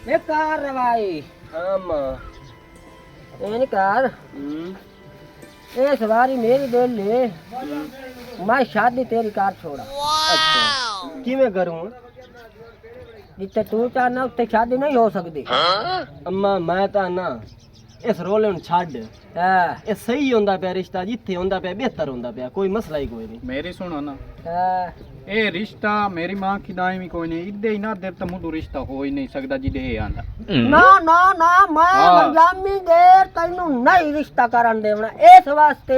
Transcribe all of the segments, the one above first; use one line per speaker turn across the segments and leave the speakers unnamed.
ये कार रवाई
आमा
ये कार ये सवारी मेरी दे ले मैं शादी तेरी कार छोड़ा।
अच्छा किवें करूं
जिथे तू चाहना उत्ते शादी नहीं हो सकती।
अम्मा मैं तां ना इस रोले ਨੂੰ ਛੱਡ ਇਹ ਸਹੀ ਹੁੰਦਾ ਪਿਆ ਰਿਸ਼ਤਾ ਜਿੱਥੇ ਹੁੰਦਾ ਪਿਆ ਬਿਹਤਰ ਹੁੰਦਾ ਪਿਆ ਕੋਈ ਮਸਲਾ ਹੀ ਕੋਈ ਨਹੀਂ।
मेरी सुनो ना ये रिश्ता मेरी मां की दाई में कोई नहीं इदे ही ना देर तो मुझे रिश्ता हो ही नहीं सकता जिदे ये आंदा
ना ना ना मैं मरजामी देर तैनू नहीं रिश्ता करन देवना इस वास्ते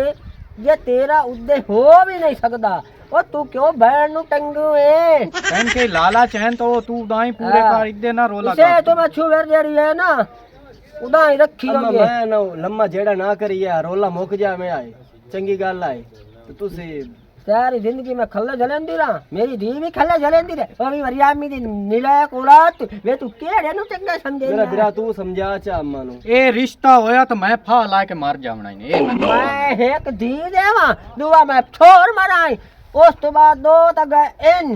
जे तेरा उद्दे हो भी नहीं सकदा ओ तू क्यों बहन नु टंगू है
बहन के लाला चैन तो तू दाई पूरे कर इदे ना रोला
इसे तो मैं छुवेर जेड़ी है ना उदा ही रखी
अम्मा
होगी।
मैं ना लम्मा जेड़ा ना करिए रोला मुक जा मैं आए चंगी गल आए तो तुसी
सारी जिंदगी में खल्ले जलेंदी रहा मेरी धी भी खल्ले जलेंदी रहे ओ भी मरियामी दी निलायक औलाद वे तू केड़े नु चंगा समझे
मेरा बिरा तू समझा चा अम्मा नु
ये रिश्ता होया तो मैं फा ला के मर जावना ही ये
मैं एक धी देवा दुआ मैं छोड़ मराई उस तो बाद दो तक इन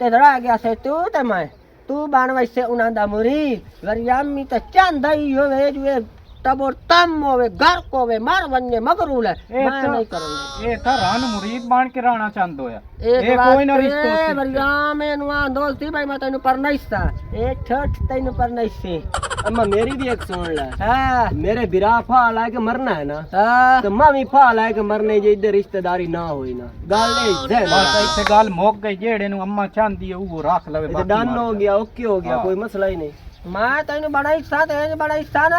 ते धड़ा गया से तू ते मैं तू बन वैसे उन्हां दा मुरीद वरियामी ते चंद ही होवे जुए तबोर तम होवे घर को होवे मर वन्ने मगरूल है मैं नहीं करूंगा
ये था रान मुरीद बन के रहना चाहंदो या
ये
कोई ना रिश्तो
वरियाम नुआ दोस्ती भाई मैं तेनु पर नहीं सा ए ठठ तेनु पर नहीं सी
अम्मा मेरी भी एक सुन ले
हां
मेरे बिरा फा ला के मरना है ना
हां
तो मैं भी फा ला के मरने जे इधर रिश्तेदारी ना होई ना गल ए
बस इथे गल मुक गई जेड़े नु अम्मा चाहंदी है वो रख लवे
ये डन हो गया ओके हो गया कोई मसला ही नहीं।
मैं तेनु बड़ा हिस्सा ते बड़ा हिस्सा ना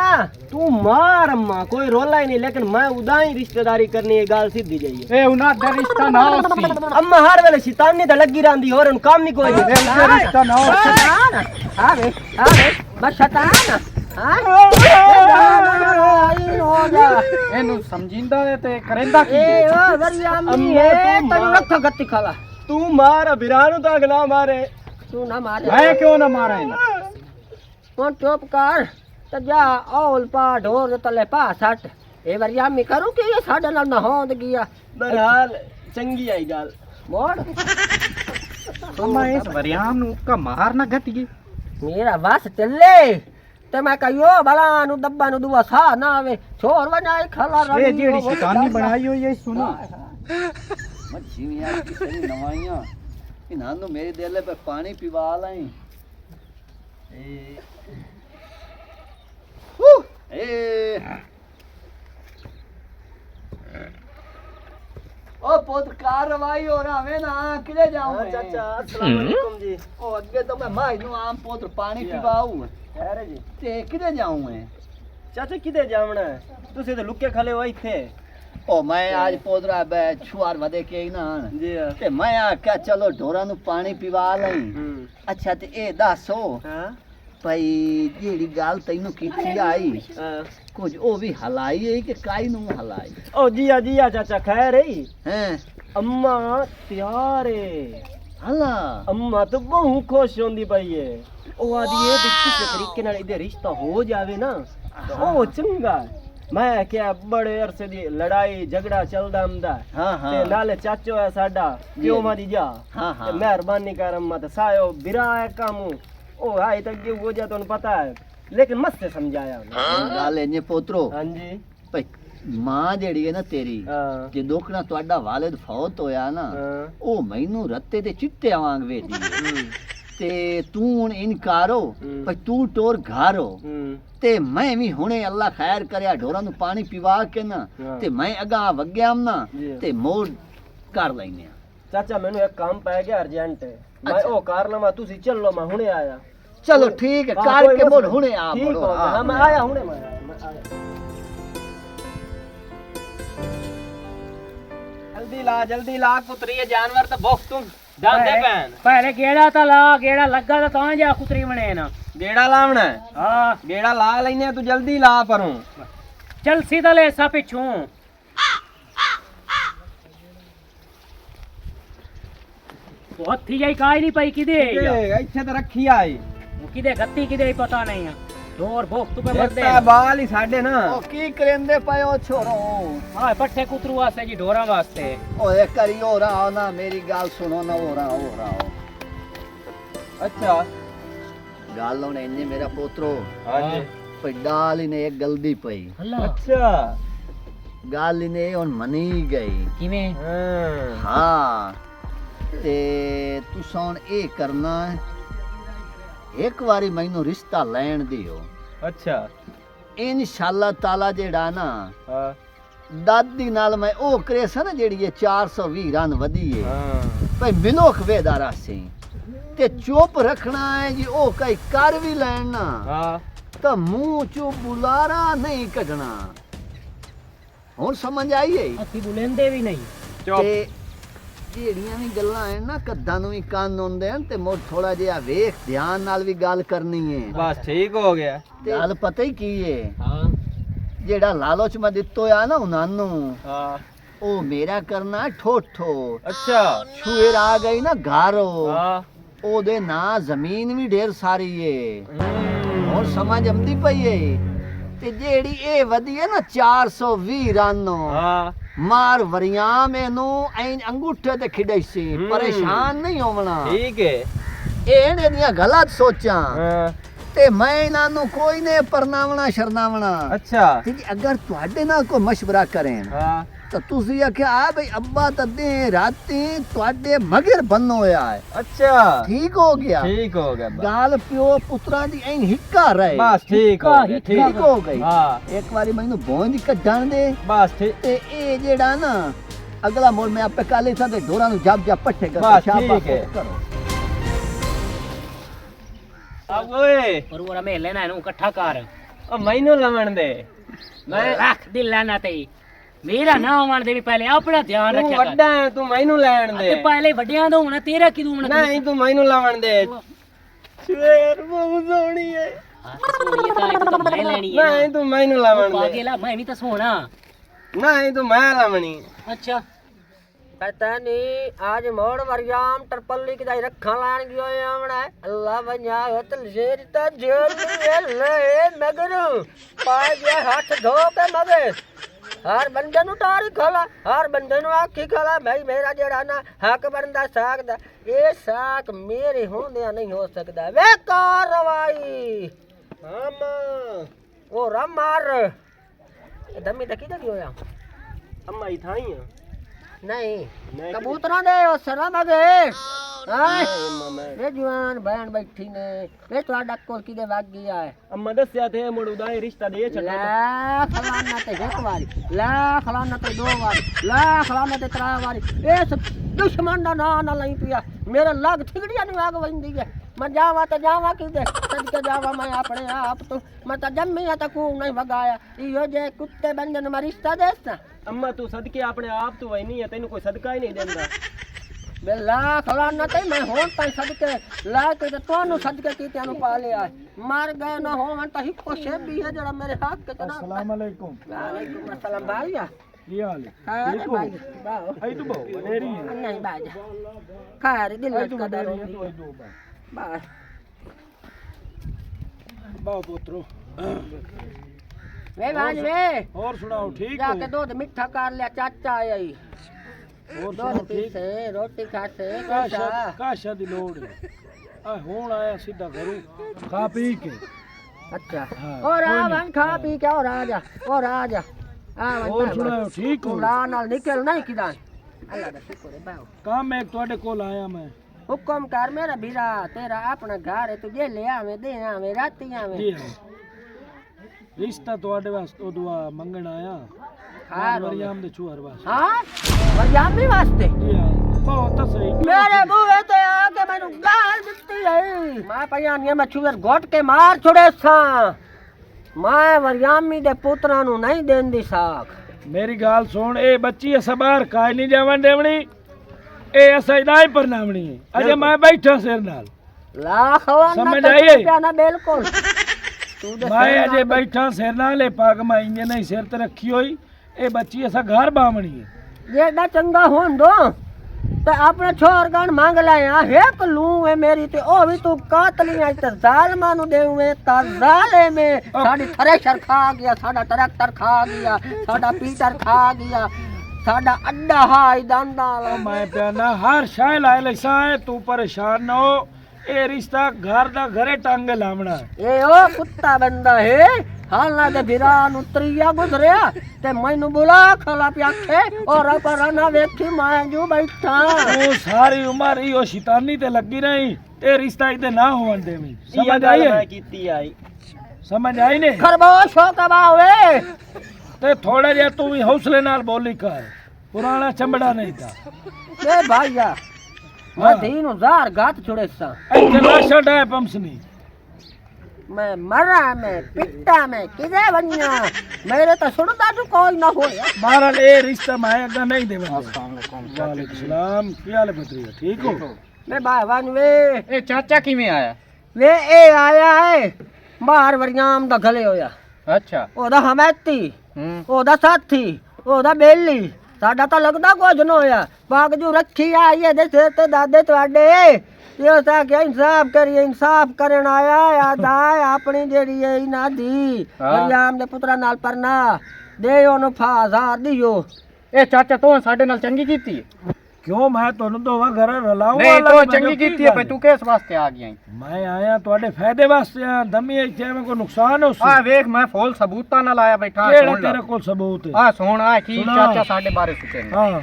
तू मार अम्मा कोई रोला ही नहीं लेकिन मैं उदा ही रिश्तेदारी करनी है गाल सीधी जाइए
ए उना दा रिश्ता ना होसी
अम्मा हर वेले शैतानी तो लगी रहंदी और उन काम नहीं कोई नहीं
रिश्ता ना होसी
शैतान आ वे मैं शैतान
एनु समझिंदा है ते करेंदा की
ए ओ वरियामी है तेनु रख गत्ती खाला
तू मार बिरानु तक ना मारे
तू ना मारे
मैं क्यों ना मारा इना
कौन चुप कर त जा औल पा ढोर तले पा सट ए वरियामी करू कि ये साडे नाल ना होंद गया
बहरहाल चंगी आई गाल
मोड़
अम्मा इस वरियाम नु का मार ना घट गई
मेरा बस चले ते मैं कहियो भला नु दब्बा नु दुआ सा ना आवे छोर वनाई खला रवि
ये जेड़ी शैतानी बनाई हो ये सुनो
मच्छी यार किसी नवाइयां इन्हां नु मेरे दिल पे पानी पिवा लाई ए ओ पुत कार्रवाई हो रहा है ना किले जाऊं
चाचा अस्सलाम वालेकुम जी
ओ अगे तो मैं माई नु आम पुत्र पानी पिवाऊं
खैर जी
ते किले जाऊं मैं
चाचा किदे जावना है तुसी तो लुके खले हो इथे
ओ मैं आज पोदरा बे छुआर वदे के ही ना
जी
ते मैं आख्या चलो ढोरा नु पानी पिवा लई अच्छा ते ए दसो
हां
भाई जेड़ी गाल तैनू कीती आई कुछ ओ भी हलाई है कि काई नु हलाई
ओ जिया चाचा खैर है
हैं
अम्मा तैयार है
हला
अम्मा तो बहुत खुश होंदी पई है ओ आदी है कि किस तरीके नाल इधर रिश्ता हो जावे ना तो ओ चंगा मैं क्या बड़े अरसे दी लड़ाई झगड़ा चलदा आंदा
हां हां
ते नाले चाचो है साडा क्यों मादी जा
हां हां
ते मेहरबानी कर अम्मा ते सायो बिरा है काम ओ हाई तक जो हो जा तो पता है लेकिन मस्त से समझाया
गाल इने पोत्रो
हां जी
भाई मां जेड़ी है ना तेरी
हां
जे दोखना ਤੁਹਾਡਾ ਵਾਲਿਦ ਫੌਤ ਹੋਇਆ ਨਾ ਉਹ ਮੈਨੂੰ ਰੱਤੇ ਤੇ ਚਿੱਟੇ ਵਾਂਗ ਵੇਦੀ ਤੇ ਤੂੰ ਹੁਣ ਇਨਕਾਰੋ ਪਰ ਤੂੰ ਟੋਰ ਘਾਰੋ ਤੇ ਮੈਂ ਵੀ ਹੁਣੇ ਅੱਲਾ ਖੈਰ ਕਰਿਆ ਢੋਰਾਂ ਨੂੰ ਪਾਣੀ ਪਿਵਾ ਕੇ ਨਾ ਤੇ ਮੈਂ ਅਗਾ ਵਗਿਆਮ ਨਾ ਤੇ ਮੋੜ ਕਰ ਲੈਨੇ ਆ
ਚਾਚਾ ਮੈਨੂੰ ਇੱਕ ਕੰਮ ਪੈ ਗਿਆ ਅਰਜੈਂਟ ਮੈਂ ਉਹ ਕਰ ਲਵਾਂ ਤੁਸੀਂ ਚੱਲੋ ਮੈਂ ਹੁਣੇ ਆਇਆ
चलो ठीक है कार के मोड़ हुने आ
ठीक
बड़ो
हो हां मैं आया हुने मैं आया जल्दी ला पुत्री ये जानवर तो बहुत तुम जान दे पैन
पहले गेड़ा ता ला गेड़ा लगा ता जा कुतरी बने ना
गेड़ा लावना है
हां
गेड़ा ला लेने तू जल्दी ला परूं
चल सीधा ले सा पिछू बहुत थी जाई काई नहीं पई किदे
ਇੱਥੇ ਤਾਂ ਰੱਖੀ ਆਈ
किदे गत्ती किदे पता नहीं है ढोर भोग तू पे मर दे
ਦੇਖਤਾ ਬਾਲ ਹੀ ਸਾਡੇ ਨਾ
ओ की करेंदे पयो छोरो
हां पट्ठे कुतरू वास्ते जी ढोरा वास्ते
ओए करियो रहा ना मेरी गाल सुनो ना हो रहा
अच्छा
ਗੱਲ ਹੁਣ ਇੰਨੇ ਮੇਰਾ ਪੋਤਰੋ
ਹਾਂਜੀ
ਭਈ ਡਾਲ ਨੇ ਇੱਕ ਗਲਦੀ ਪਈ
ਅੱਛਾ
ਗੱਲ ਨੇ ਹੁਣ ਮਨੀ ਗਈ
ਕਿਵੇਂ?
ਹਾਂ ਤੇ ਤੁਸੀਂ ਹੁਣ ਇਹ ਕਰਨਾ ਹੈ, ਇੱਕ ਵਾਰੀ ਮੈਨੂੰ ਰਿਸ਼ਤਾ ਲੈਣ ਦਿਓ
ਅੱਛਾ
ਇਨਸ਼ਾਅੱਲਾ ਤਾਲਾ ਜਿਹੜਾ ਨਾ
ਹਾਂ
ਦਾਦੀ ਨਾਲ ਮੈਂ ਉਹ ਕਰੇ ਸਨ ਜਿਹੜੀ ਇਹ 420 ਰਨ ਵਧੀ ਏ
ਹਾਂ
ਭਈ ਮਿਲੋ ਖਵੇਦਾਰਾ ਸੀ ਤੇ ਚੁੱਪ ਰੱਖਣਾ ਹੈ ਜੀ ਉਹ ਕਈ ਕਰ ਵੀ ਲੈਣ ਨਾ
ਹਾਂ
ਤਾਂ ਮੂੰਹ ਚੋਂ ਬੁਲਾਰਾ ਨਹੀਂ ਕੱਢਣਾ ਹੁਣ ਸਮਝ ਆਈਏ
ਅਸੀਂ ਬੁਲੰਦੇ ਵੀ ਨਹੀਂ।
ਚੁੱਪ
ਤੇ ਜਿਹੜੀਆਂ ਵੀ ਗੱਲਾਂ ਐ ਨਾ ਕੱਦਾਂ ਨੂੰ ਵੀ ਕੰਨ ਹੁੰਦੇ ਹਨ ਤੇ ਮੋੜ ਥੋੜਾ ਜਿਹਾ ਵੇਖ ਧਿਆਨ ਨਾਲ ਵੀ ਗੱਲ ਕਰਨੀ ਏ
ਬਸ ਠੀਕ ਹੋ ਗਿਆ
ਗੱਲ ਪਤਾ ਹੀ ਕੀ ਏ
ਹਾਂ
ਜਿਹੜਾ ਲਾਲਚ ਮੈਂ ਦਿੱਤੋ ਆ ਨਾ ਉਹਨਾਂ ਨੂੰ
ਹਾਂ
ਉਹ ਮੇਰਾ ਕਰਨਾ ਠੋਠੋ
ਅੱਛਾ
ਛੂਰ ਆ ਗਈ ਨਾ ਘਾਰੋ
ਹਾਂ
ਉਹਦੇ ਨਾਂ ਜ਼ਮੀਨ ਵੀ ਢੇਰ ਸਾਰੀ ਏ ਹੁਣ ਸਮਝ ਆਉਂਦੀ ਪਈ ਏ ਤੇ ਜਿਹੜੀ ਇਹ ਵਧੀ ਹੈ ਨਾ 420 ਰਨ
ਹਾਂ
ਮਾਰ ਵਰਿਆਂ ਮੈਨੂੰ ਐਂ ਅੰਗੂਠੇ ਤੇ ਖਿੜਾਈ ਸੀ ਪਰੇਸ਼ਾਨ ਨਹੀਂ ਹੋਵਣਾ
ਠੀਕ ਹੈ
ਇਹ ਇਹਨੇ ਦੀਆਂ ਗਲਤ ਸੋਚਾਂ
ਹਾਂ
ਤੇ ਮੈਂ ਇਹਨਾਂ ਨੂੰ ਕੋਈ ਨੇ ਪਰਨਾਵਣਾ ਸ਼ਰਨਾਵਣਾ
ਅੱਛਾ
ਤੇ ਜੀ ਅਗਰ ਤੁਹਾਡੇ ਨਾਲ ਕੋਈ ਮਸ਼ਵਰਾ ਕਰੇ
ਹਾਂ
ਤਾਂ ਤੁਸੀਂ ਆਖਿਆ ਆ ਬਈ ਅੱਬਾ ਤਦੇ ਰਾਤੀ ਤੁਹਾਡੇ ਮਗਰ ਬੰਨ ਹੋਇਆ ਹੈ
ਅੱਛਾ
ਠੀਕ ਹੋ ਗਿਆ
ਠੀਕ ਹੋ ਗਿਆ ਬਸ।
ਗਾਲ ਪਿਓ ਪੁੱਤਰਾਂ ਦੀ ਐਂ ਹਿੱਕਾ ਰਹੇ
ਬਸ ਠੀਕ ਹੋ ਗਿਆ
ਠੀਕ ਹੋ ਗਈ
ਹਾਂ
ਇੱਕ ਵਾਰੀ ਮੈਨੂੰ ਬੋਝ ਕੱਢਣ ਦੇ
ਬਸ ਠੀਕ
ਤੇ ਇਹ ਜਿਹੜਾ ਨਾ ਅਗਲਾ ਮੋੜ ਮੈਂ ਆਪੇ ਕਾਲੇ ਸਾਂ ਤੇ ਢੋਰਾਂ ਨੂੰ ਜੱਬ ਜੱਬ ਪੱਠੇ ਕਰ
ਬਸ ਠੀਕ ਹੈ।
ਕਰੋ
ਆ ਓਏ
ਪਰ ਉਹ ਰਮੇ ਲੈਣਾ ਇਹਨੂੰ ਇਕੱਠਾ ਕਰ।
ਉਹ ਮੈਨੂੰ ਲਵਣ ਦੇ
ਮੈਂ ਰੱਖ ਦਿਲ ਨਾ ਤੇ ਮੇਰਾ ਨਾ ਹੋਣ ਦੇ ਵੀ ਪਹਿਲੇ ਆਪਣਾ ਧਿਆਨ
ਤੂੰ
ਰੱਖਿਆ ਕਰ।
ਵੱਡਾ ਹੈ ਤੂੰ ਮੈਨੂੰ ਲੈਣ ਦੇ
ਤੇ ਪਹਿਲੇ ਵੱਡਿਆਂ ਦਾ ਹੋਣਾ ਤੇਰਾ ਕਿਦੋਂ ਹੋਣਾ?
ਨਹੀਂ ਤੂੰ ਮੈਨੂੰ ਲਵਣ ਦੇ ਸ਼ੇਰ ਬਹੁਤ ਸੋਹਣੀ ਹੈ
ਸੋਹਣੀ ਤਾਂ ਇਹ ਤਾਂ ਮੈਂ ਲੈਣੀ ਹੈ
ਨਹੀਂ ਤੂੰ ਮੈਨੂੰ ਲਵਣ ਦੇ
ਪਾਗੇਲਾ ਮੈਂ ਵੀ ਤਾਂ ਸੋਹਣਾ।
ਨਹੀਂ ਤੂੰ ਮੈਂ ਲਵਣੀ
ਅੱਛਾ
पता नहीं आज मोड़ मरियाम टरपल्ली की दाई रखा लान गयो हमने अल्लाह बन्या होतल जेरता जेल ले मगर पाए गया हाथ धो के मगे हर बंदे नु टारी खाला हर बंदे नु आखी खाला भाई मेरा जेड़ा ना हक बनदा साग दा ये साग मेरे होंदे नहीं हो सकदा वे कार्रवाई हम ओ रमार दमी तकी दा होया
ਅੰਮਾ ਹੀ ਥਾਈ ਆ
नहीं कबूतरा दे सरा मगे हाय वे जवान बहन बैठी ने वे ਤੁਹਾਡਾ ਕੋਲ ਕਿਦੇ ਵਗ ਗਿਆ ਹੈ
ਅੰਮਾ ਦੱਸਿਆ ਤੇ ਮੁੜ ਉਦਾ ਇਹ ਰਿਸ਼ਤਾ ਦੇ ਛੱਡੋ
ਲੈ ਖਲਾਨਾ ਤੇ ਇੱਕ ਵਾਰੀ ਲੈ ਖਲਾਨਾ ਤੇ ਦੋ ਵਾਰੀ ਲੈ ਖਲਾਨਾ ਤੇ ਤਰਾ ਵਾਰੀ ਇਸ ਦੁਸ਼ਮਣ ਦਾ ਨਾਂ ਨਾ ਲਈ ਪਿਆ ਮੇਰੇ ਲੱਗ ਠਿਗੜੀਆਂ ਨੂੰ ਆਗ ਵੰਦੀ ਹੈ ਮੈਂ ਜਾਵਾਂ ਤੇ ਜਾਵਾਂ ਕਿਤੇ ਸਦਕੇ ਜਾਵਾਂ ਮੈਂ ਆਪਣੇ ਆਪ ਤੋਂ ਮੈਂ ਤਾਂ ਜੰਮਿਆ ਤਾਂ ਕੋ ਨਹੀਂ ਵਗਾਇਆ ਇਹੋ ਜੇ ਕੁੱਤੇ ਬੰਦਨ ਮੈਂ ਰਿਸ਼ਤਾ ਦੇਸਾਂ
ਅੰਮਾ ਤੂੰ ਸਦਕੇ ਆਪਣੇ ਆਪ ਤੋਂ ਵਈ ਨਹੀਂ ਹੈ ਤੈਨੂੰ ਕੋਈ ਸਦਕਾ ਹੀ ਨਹੀਂ ਦਿੰਦਾ
बेला खलाना ते मैं होन ताई सदके ला के ते तोनु सदके कीतियां नु पा लिया मर गए ना होवन ता हिको शेब भी है जड़ा मेरे हाथ के जना अस्सलाम वालेकुम वालेकुम अस्सलाम भाई
ये हाल है
अरे भाई बाओ
आई तो बहु बनेरी है
नहीं बाज खैर दिल
आई तो
का दर
बनेरी है तो आई दो बार
बस
बाओ पुत्रो
वे बाज वे
और सुनाओ ठीक
जाके
हो
दूध मिठा कर लिया चाचा आया ही
और
दूध
सुनाओ
पी
ठीक
से रोटी खाते
काशा दी लोड़ है आ होन आया सीधा घरों खा पी के
अच्छा
हाँ,
और
कोई
आ
नहीं।
बन खा पी के और आ जा आ
और सुनाओ ठीक हो
ना नाल निकल नहीं किदा अल्लाह दा शुक्र है बाओ
काम एक तोड़े कोल आया मैं
हुक्म कर मेरा बीरा तेरा अपना घर है तुझे ले आवे दे आवे राती आवे
जी हाँ रिश्ता तोड़े वास्ते दुआ मंगण आया
हार
मरियम दे चूहर वास्ते
हां मरियामी वास्ते
जी हाँ बहुत सही
मेरे बूहे ते आके मैनू गाल दित्ती है मैं पयानी मैं छुएर घोट के मार छोड़े सा मैं मरियामी दे पुत्रा नु नहीं देंदी साख
मेरी गाल सुन ए बच्ची असा बाहर काई नहीं जावन देवनी ए असा इदाई पर नामनी है अजे मैं बैठा सिर नाल
लाख वन
समझ आई?
ना बिल्कुल तू दे
मैं अजे बैठा सिर नाल ए पाग मैं इंजे नहीं सिर ते रखी होई ए बच्ची असा घर बामणी है
जेड़ा चंगा होन दो ते अपने छोर गण मांग लाया एक लू है मेरी ते ओ भी तू कातली आई ते जालमा नु देवे ता जाले में साडी थ्रेशर खा गया साडा ट्रैक्टर खा गया साडा पीटर खा गया साडा अड्डा हाई दांदा
मैं प्याना हर शाय लाए लिसा है तू परेशान न हो ਇਹ ਰਿਸ਼ਤਾ ਘਰ ਦਾ ਘਰੇ ਟੰਗ ਲਾਵਣਾ
ਇਹ ਉਹ ਕੁੱਤਾ ਬੰਦਾ ਹੈ ਹਾਲਾਂ ਤੇ ਵੀਰਾ ਨੂੰ ਤਰੀਆ ਗੁਜ਼ਰਿਆ ਤੇ ਮੈਨੂੰ ਬੁਲਾ ਖਲਾ ਪਿਆਖੇ ਔਰ ਪਰ ਨਾ ਵੇਖੀ ਮੈਂ ਜੋ ਬੈਠਾ
ਉਹ ਸਾਰੀ ਉਮਰ ਹੀ ਉਹ ਸ਼ੈਤਾਨੀ ਤੇ ਲੱਗੀ ਰਹੀ ਇਹ ਰਿਸ਼ਤਾ ਇਹਦੇ ਨਾ ਹੋਣ ਦੇਵੀਂ
ਇਹ
ਸਮਝ
ਗੱਲ
ਆਈ
ਮੈਂ
ਹੈ?
ਕੀਤੀ ਆਈ
ਸਮਝ ਆਈ ਨੇ
ਖਰਗੋਸ਼ ਹੋ ਕਬਾ ਹੋਵੇ
ਤੇ ਥੋੜਾ ਜਿਹਾ ਤੂੰ ਵੀ ਹੌਸਲੇ ਨਾਲ ਬੋਲੀ ਕਰ ਪੁਰਾਣਾ ਚੰਬੜਾ ਨਹੀਂ ਤਾਂ
ए भाईया मैं दीन हजार गात छुड़े सा
ਇੱਥੇ ਲਾਸ਼ਾਂ ਡਾਇ ਪੰਸਨੀ
मैं मरा मैं पिट्टा मैं किधे बनिया मेरे तो सुनता तो कोई ना होया
ਮਾਰਨ ਇਹ ਰਿਸ਼ਤਾ ਮੈਂ ਅੱਗਾ ਨਹੀਂ ਦੇਵਾਂ ਵਾਲੇਕੁਮ ਸਲਾਮ ਕੀ ਹਾਲ ਹੈ ਬਤਰੀਆ ਠੀਕ ਹੋ
मैं बावन वे
ਇਹ ਚਾਚਾ ਕਿਵੇਂ ਆਇਆ
वे ए आया है बाहर वरियाम दा गले होया
ਅੱਛਾ
ओदा हमैती
ਹੂੰ
ओदा साथी ओदा बेली साडा तो लगदा कुछ न होया बाग जो रखी आई है दे सिर ते दादे तुहाडे ये सा क्या इंसाफ करिए इंसाफ करन आया आदा अपनी जेड़ी है इना दी मरियम दे पुत्रा नाल परना दे ओनु फाजा दियो
ਇਹ ਚਾਚਾ ਤੂੰ ਸਾਡੇ ਨਾਲ ਚੰਗੀ ਕੀਤੀ ਹੈ
ਕਿਉਂ ਮੈਂ ਤੁਹਾਨੂੰ ਦੋਵਾਂ ਘਰ ਰਲਾਉਂ
ਨਹੀਂ ਤੂੰ ਚੰਗੀ ਕੀਤੀ ਹੈ ਤੂੰ ਕਿਸ ਵਾਸਤੇ ਆ ਗਿਆ
ਮੈਂ ਆਇਆ ਤੁਹਾਡੇ ਫਾਇਦੇ ਵਾਸਤੇ ਆ ਦਮੀ ਇੱਥੇ ਮੈਂ ਕੋਈ ਨੁਕਸਾਨ ਹੋ
ਆ ਵੇਖ ਮੈਂ ਫੁੱਲ ਸਬੂਤਾਂ ਨਾਲ ਆਇਆ ਬੈਠਾ
ਕਿਹੜਾ ਤੇਰੇ ਕੋਲ ਸਬੂਤ ਹੈ
ਆ ਸੁਣ ਆ ਕੀ
ਸੁਣਾ।
ਚਾਚਾ ਸਾਡੇ ਬਾਰੇ ਸੋਚੇ ਨੇ
ਹਾਂ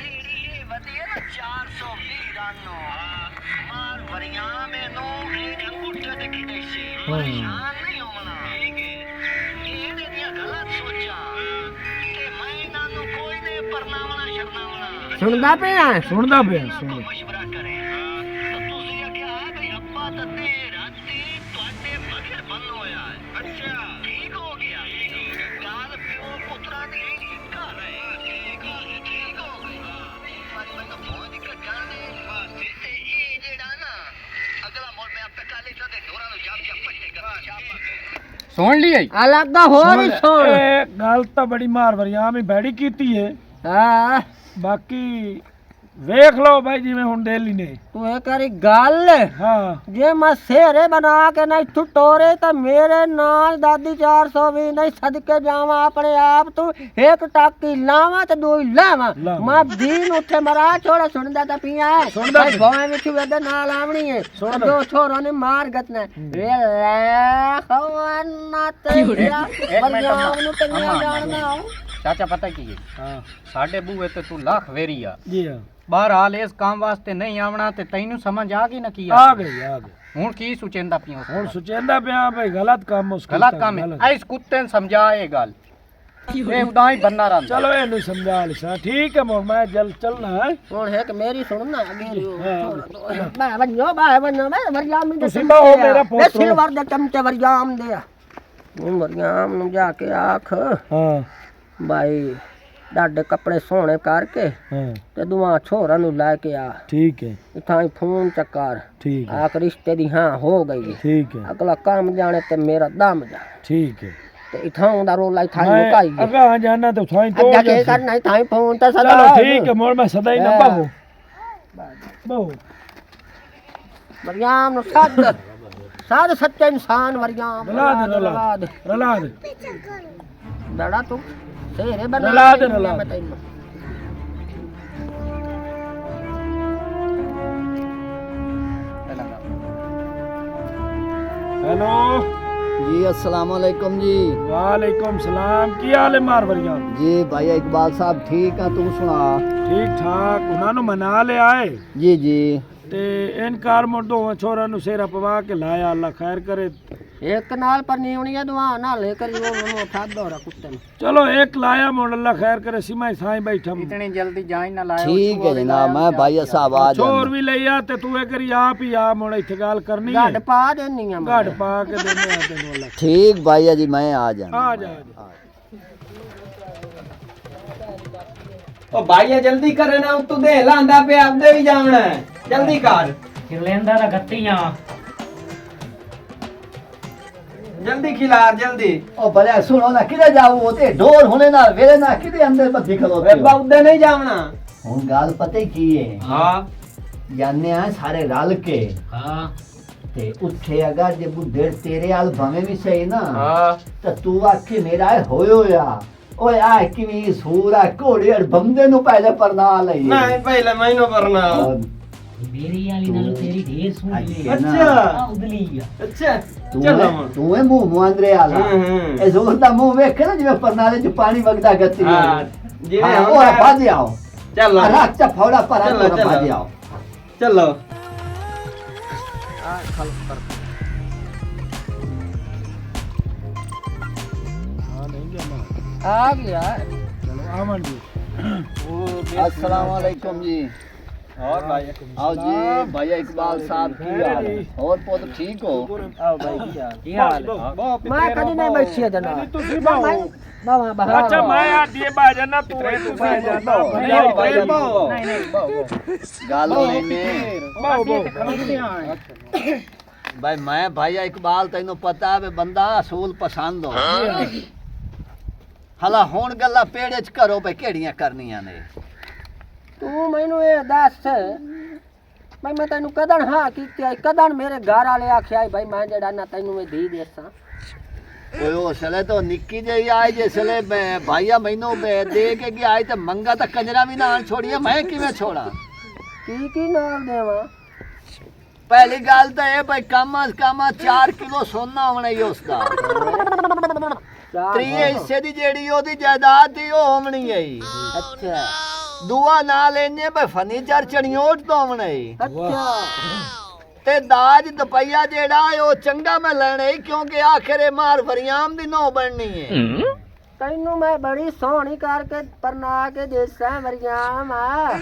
सुनदा पे
ਸੁਣਦਾ ਪਿਆ ਸੁਣ
ਸੁਣ ਲਈ
अलग दा हो नहीं सुन
ਇਹ ਗੱਲ ਤਾਂ ਬੜੀ ਮਾਰ ਵਰਿਆਮ ਹੀ ਬੈੜੀ ਕੀਤੀ ਹੈ
हां
ਬਾਕੀ ਵੇਖ ਲਓ ਭਾਈ ਜਿਵੇਂ ਹੁਣ ਡੇਲੀ ਨੇ
तू एक करी गल
ਹਾਂ
जे मैं सेरे बना के नहीं तू टोरे तो मेरे नाल दादी 400 भी नहीं सदके जावा अपने आप तू एक टाकी लावा तो दो लावा
लावा।
मैं दीन उठे मरा छोड़ा सुनदा ता पिया
सुनदा
भाई भोए विच वेदे नाल आवणी है
सुनदा।
दो छोरों ने मार गत ने वे ले खवाना ते मरियम नु तंगिया जानदा
ਚਾਚਾ ਪਤਾ ਕੀ ਹੈ
ਹਾਂ
ਸਾਡੇ ਬੂਏ ਤੇ ਤੂੰ ਲੱਖ ਵੇਰੀ ਆ
ਜੀ ਹਾਂ
ਬਹਰਾਲ ਇਸ ਕੰਮ ਵਾਸਤੇ ਨਹੀਂ ਆਵਣਾ ਤੇ ਤੈਨੂੰ ਸਮਝ ਆ ਗਈ ਨਾ ਕੀ
ਆ ਗਈ
ਹੁਣ ਕੀ ਸੁਚੇਂਦਾ ਪਿਆ
ਹੁਣ ਸੁਚੇਂਦਾ ਪਿਆ ਭਾਈ ਗਲਤ ਕੰਮ ਉਸ
ਗਲਤ ਕੰਮ ਹੈ ਇਸ ਕੁੱਤੇ ਨੂੰ ਸਮਝਾ ਇਹ ਗੱਲ ਇਹ ਉਦਾਂ ਹੀ ਬੰਨਾ ਰਹਿੰਦਾ
ਚਲੋ ਇਹਨੂੰ ਸਮਝਾ ਲਿਸਾ ਠੀਕ ਹੈ ਮੋਰ ਮੈਂ ਜਲ ਚੱਲਣਾ ਹੈ
ਹੁਣ ਇੱਕ ਮੇਰੀ ਸੁਣਨਾ ਮੇਰੀ
ਹਾਂ।
ਮੈਂ ਬੰਨੋ ਮੈਂ ਵਰਜਾਮ ਦੇ
ਤੁਸੀਂ ਬਾਹੋ ਮੇਰਾ ਪੁੱਤ
ਸਿਲਵਰ ਦੇ ਚਮਚੇ ਵਰਜਾਮ ਦੇ ਆ ਹੁਣ ਵਰਜਾਮ ਨੂੰ ਜਾ ਕੇ ਆਖ
ਹਾਂ
ਭਾਈ ਡਾਡੇ ਕੱਪੜੇ ਸੋਹਣੇ ਕਰਕੇ
ਹਾਂ
ਤੇ ਦੁਆ ਛੋਰਾਂ ਨੂੰ ਲੈ ਕੇ ਆ
ਠੀਕ ਹੈ
ਇਥਾਂ ਹੀ ਫੋਨ ਚੱਕਾਰ
ਠੀਕ ਹੈ
ਆਖ ਰਿਸ਼ਤੇ ਦੀ ਹਾਂ ਹੋ ਗਈ
ਠੀਕ ਹੈ
ਅਗਲਾ ਕੰਮ ਜਾਣੇ ਤੇ ਮੇਰਾ ਦਮ ਜਾ
ਠੀਕ ਹੈ
ਤੇ ਇਥਾਂ ਦਾ ਰੋਲਾ ਇਥਾਂ ਹੀ
ਮੈਂ
ਮੁਕਾਈ
ਅਗਾ ਜਾਣਾ ਤੇ ਥਾਈ ਤੋਂ
ਅੱਗਾ ਕੇ ਕਰਨਾ ਇਥਾਂ ਹੀ ਫੋਨ ਤੇ ਸਦਾ
ਚਲੋ ਠੀਕ ਹੈ ਮੋਰ ਮੈਂ ਸਦਾ ਹੀ ਨਾ ਬਾਹੋ ਬਾਹੋ
ਵਰਜਾਮ ਨੂੰ ਸਾਧ ਸੱਚਾ ਇਨਸਾਨ ਵਰਜਾਮ
ਰਲਾ ਦੇ ਰਲਾ ਦੇ
ਬੜਾ ਤੂੰ ਸੇਰੇ ਬਣਾ
ਰਲਾ ਦੇ, ਰਲਾ ਦੇ।
ਮੈਂ ਤੈਨੂੰ
हेलो
जी अस्सलाम वालेकुम जी
वालेकुम सलाम की हाल है मार वरिया
जी भाई इकबाल साहब ठीक है तू सुना
ठीक ठाक उन्होंने मना ले आए
जी जी
ते इनकार मुर्दों छोरा नु सेरा पवा के लाया अल्लाह खैर करे
एक नाल पर नीवणिया दुआ ना लेकर वो उन्होंने उठा दो रा कुत्ते ने
चलो एक लाया मोड़ अल्लाह खैर करे सिमा साई बैठा
इतनी जल्दी जाई ना लाया
ठीक है जनाब मैं भाई साहब आ
छोर भी ले आ ते तू एक करी आप ही आ मोड़ इथे गाल करनी है
गड पा देनी है
गड़ पा के देने आ तेनु अल्लाह
ठीक भाई जी मैं आ जाना
आ जा
ओ भाई जल्दी करे ना तू दे लांदा पे आपदे भी जावना है जल्दी कर
लेंदा दा गत्तियां
जल्दी खिलार जल्दी
ओ भले सुनो ना किधर जाओ वो ते डोर होने ना वेले ना किधर अंदर बत्ती खलोते
वे बाउदे नहीं जावना
हुन गाल पते की है
हां
जाने आ सारे रल के
हां
ते उठे अगर जे बुढ़े तेरे आल भवे भी सही ना
हां
तो तू आखे मेरा होयो या ओए आ किवी सूरा घोड़े और बंदे नु पहले परना लई
नहीं पहले महीनों परना
मेरी वाली नाल तेरी ढेर सोहनी है
अच्छा
आ उदली आ
अच्छा
ਤੂੰ
ਚੱਲ
ਹੈ-
ਹੁਣ
ਤੂੰ ਹੈ ਮੂੰਹ ਮੁਆਂਦਰੇ ਵਾਲਾ ਇਹ ਜ਼ੋਰ ਦਾ ਮੂੰਹ ਵੇਖ ਨਾ ਜਿਵੇਂ ਪਰਨਾਲੇ ਚ ਪਾਣੀ ਵਗਦਾ ਗੱਤੀ
ਹਾਂ ਜਿਵੇਂ
ਹਾਂ
ਹੁਣ
ਉਹ
ਮੈਂ-
ਭਾਜੀ ਆਓ
ਚੱਲ
ਰੱਖ ਚਾ ਫੌੜਾ ਪਰ
ਚੱਲੋ, ਚੱਲੋ।
ਭਾਜੀ ਆਓ
ਚੱਲੋ
ਆ ਗਿਆ
अस्सलाम वालेकुम जी
और भाई
आओ जी भैया इकबाल साहब की हाल है और पुत ठीक हो
आओ भाई
ਕੀ ਹਾਲ ਹੈ ਮੈਂ ਕਦੀ ਨਹੀਂ ਬੈਠੀ ਜਨਾ
ਤੁਸੀਂ ਬਾਹੋ
ਬਾਵਾ ਬਾਹਰ
ਅੱਛਾ ਮੈਂ ਆਦੀਏ ਬਾ ਜਾਣਾ ਤੂੰ ਇੱਥੇ ਬਾ ਜਾਣਾ
नहीं नहीं
गाल ने
ਬਾਹੋ
भाई मैं भैया इकबाल तेनू पता है बंदा असूल पसंद हो हला हुन गल्ला पेड़े च करो भाई केड़ियां करनियां ने
ਤੂੰ ਮੈਨੂੰ ਇਹ ਦੱਸ ਮੈਂ ਤੈਨੂੰ ਕਦਣ ਹਾਂ ਕੀਤੀ ਕਦਣ ਮੇਰੇ ਘਰ ਵਾਲੇ ਆਖਿਆ ਭਾਈ ਮੈਂ ਜਿਹੜਾ ਨਾ ਤੈਨੂੰ ਮੈਂ ਦੇ ਦੇਸਾਂ
ओए ओ सले तो निक्की जही आई जिसले भैया मैनू दे के गया आई ते मंगा तो कंजरा भी ना छोड़िए मैं किवें छोड़ा
ਕੀ ਨਾਲ ਦੇਵਾਂ
पहली गल तो ये भाई कम अज कम 4 किलो सोना होना ही उसदा त्रीए हिस्से दी जेड़ी ओदी जायदाद थी ओ होनी है
ਅੱਛਾ
दुआ ना लेने भाई फर्नीचर चणियोट तो होना ही
ਅੱਛਾ
ते दाज दपैया जेड़ा है ओ चंगा मैं लेना ही क्योंकि आखिर मार फरियाम दी नो बननी है
ਤੈਨੂੰ ਮੈਂ ਬੜੀ ਸੋਹਣੀ ਕਰਕੇ ਪਰਨਾ ਕੇ ਦੇਸਾਂ ਮਰੀਮ ਆ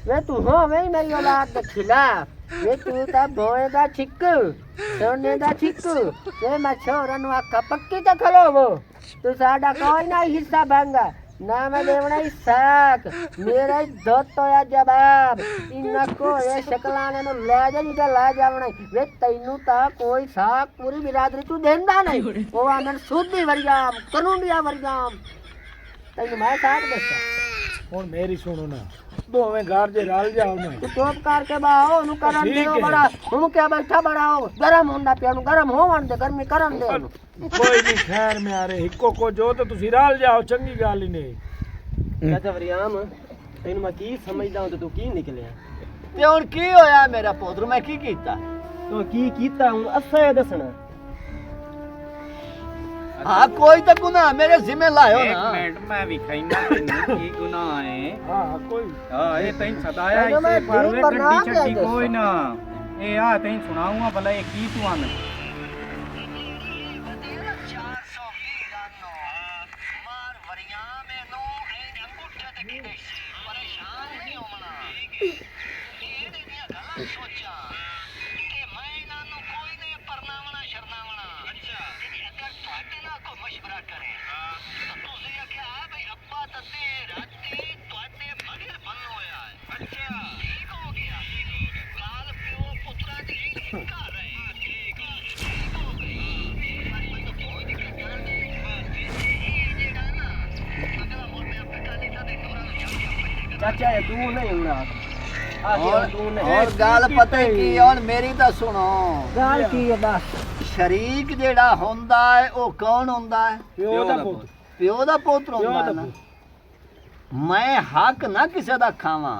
ਵੇ ਤੂੰ ਹੋਵੇਂ ਮੇਰੀ ਔਲਾਦ ਦੇ ਖਿਲਾਫ ਵੇ ਤੂੰ ਤਾਂ ਭੋਏ ਦਾ ਛਿੱਕ ਸੋਨੇ ਦਾ ਛਿੱਕ ਵੇ ਮੈਂ ਛੋਰਨ ਨੂੰ ਆਖਾ ਪੱਕੀ ਤਾਂ ਖਲੋਵੋ ਤੂੰ ਸਾਡਾ ਕੋਈ ਨਾ ਹਿੱਸਾ ਬੰਗਾ ਨਾ ਮੈਂ ਦੇਵਣਾ ਹੀ ਸਾਕ ਮੇਰਾ ਹੀ ਦੁੱਤ ਹੋਇਆ ਜਵਾਬ ਇੰਨਾ ਕੋਏ ਸ਼ਕਲਾਂ ਨੇ ਨੂੰ ਲੈ ਜਾ ਨਹੀਂ ਤਾਂ ਲੈ ਜਾਵਣਾ ਵੇ ਤੈਨੂੰ ਤਾਂ ਕੋਈ ਸਾਕ ਪੂਰੀ ਬਿਰਾਦਰੀ ਤੂੰ ਦਿੰਦਾ ਨਹੀਂ ਉਹ ਆਨੰਦ ਸੁੱਧੀ ਵਰਗਾਮ ਕਾਨੂੰਨੀਆ ਵਰਗਾਮ ਤੈਨੂੰ ਮੈਂ ਸਾਕ ਦੱਸਾਂ
ਹੁਣ ਮੇਰੀ ਸੁਣੋ ਨਾ ਦੋਵੇਂ ਘਰ ਜੇ ਰਲ ਜਾਓ ਨਾ
ਤੂੰ ਚੁੱਪ ਕਰਕੇ ਬਾਹੋ ਉਹਨੂੰ ਕਰਨ
ਠੀਕ
ਦਿਓ
ਹੈ।
ਬੜਾ ਉਹਨੂੰ ਕਿਆ ਬੈਠਾ ਬੜਾ ਉਹ ਗਰਮ ਹੁੰਦਾ ਪਿਆ ਉਹਨੂੰ ਗਰਮ ਹੋਵਣ ਦੇ ਗਰਮੀ ਕਰਨ ਦੇ ਉਹਨੂੰ
ਕੋਈ ਨਹੀਂ ਖੈਰ ਮੈਂ ਆ ਰਹੇ ਇੱਕੋ ਕੋ ਜੋ ਤੇ ਤੁਸੀਂ ਰਲ ਜਾਓ ਚੰਗੀ ਗੱਲ ਹੀ ਨਹੀਂ
चाचा वरियाम ਤੈਨੂੰ ਮੈਂ ਕੀ ਸਮਝਦਾ ਹਾਂ ਤੇ ਤੂੰ ਕੀ ਨਿਕਲਿਆ
ते हुन की होया मेरा पुत्र मैं की कीता
ਤੂੰ ਕੀ ਕੀਤਾ ਹੁਣ ਅਸਾਂ ਇਹ ਦੱਸਣਾ
हाँ कोई तो गुनाह मेरे जिम्मे लायो
एक
ना
मिनट मैं भी खाइना तेनू की गुनाह है
ਹਾਂ ਕੋਈ
हां ये तैन सदाया
अरे मैं
इसे पर वे
ठीक बना
गड्डी
के
छड्डी
दे
कोई ना ए आ तैन सुनाऊंगा भला ये की तू आने
ਚਾਚਾ ਇਹ ਤੂੰ ਨਹੀਂ ਹੋਣਾ ਆ
और
ਤੂੰ ਨਹੀਂ
और गाल पता है की और मेरी तो सुनो
ਗੱਲ ਕੀ ਹੈ ਦੱਸ
शरीक जेड़ा होंदा है ओ कौन होंदा है
ਪਿਓ ਦਾ ਪੁੱਤ
प्यो दा पुत्र
ਪਿਓ
होंदा
ਦਾ
है ना
ਪੁੱਤ
मैं हक ना किसी दा खावा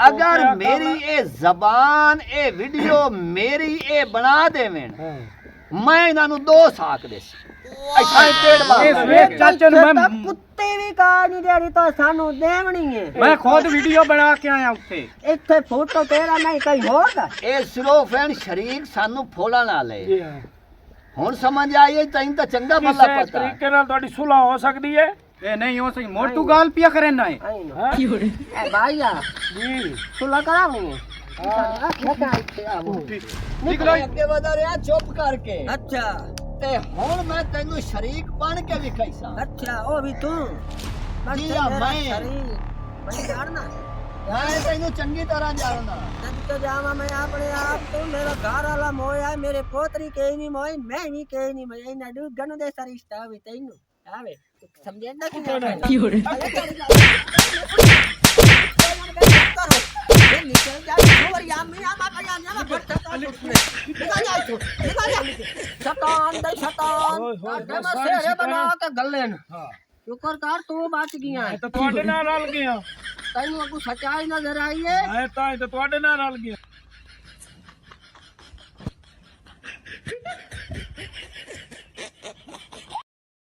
अगर मेरी ए जबान ए वीडियो मेरी ए बना देवें
ਹਾਂ
मैं इन्हां नु दो साक देस ऐसा ही पेड़ मार
ਵੇਖ ਚਾਚਾ ਨੂੰ
ਤਾਂ
मैं
ਕੁੱਤੇ ਵੀ ਕਾਰ ਨਹੀਂ ਦੇਣੀ ਤਾਂ ਸਾਨੂੰ ਦੇਵਣੀ ਹੈ
मैं खुद वीडियो बना के आया उत्ते
ਇੱਥੇ ਫੋਟੋ ਤੇਰਾ ਨਹੀਂ ਕहीं ਹੋਰ ਦਾ
ए सिर्फ एंड शरीक सानू फोड़ा ना ले
ਜੀ ਹਾਂ
हुन समझ आई तैन तो चंगा भला
ਕਿਸੇ
पता है
ਤਰੀਕੇ ਨਾਲ ਤੁਹਾਡੀ ਸੁਲ੍ਹਾ ਹੋ ਸਕਦੀ ਹੈ
ए नहीं हो सही मोटू गाल पिया करे ना है
ਆਈ ਨਾ
ਹਾਂ
ए भाईया
ਜੀ
सुला कराऊंगे
निकलो अगे वधा रहा चुप करके
अच्छा
ते हुन मैं तैनू शरीक बन के विखाईसा
अच्छा ओ भी तू
जी हाँ, मैं।
मैं जानना
मैं तैनू चंगी तरह जानना
जब तो जावा मैं अपने आप तो मेरा घर वाला मोया मेरे पोतरी के नहीं मोई मैं भी के नहीं मैं ना दू गनु दे सरिश्ता भी तैनू आवे समझे ना कि निकल जा और यामी आमा भैया ना फटता निकल जा तू निकल जा शैतान दे शैतान
ओए, ओए,
मैं शेरे बना के गले न
शुक्र कर तू बच गया
ਮੈਂ ਤਾਂ ਤੁਹਾਡੇ ਨਾਲ ਰਲ ਗਿਆ
तेन अगू सच्चाई नजर आई है
ਮੈਂ ਤਾਂ ਤੁਹਾਡੇ ਨਾਲ ਰਲ ਗਿਆ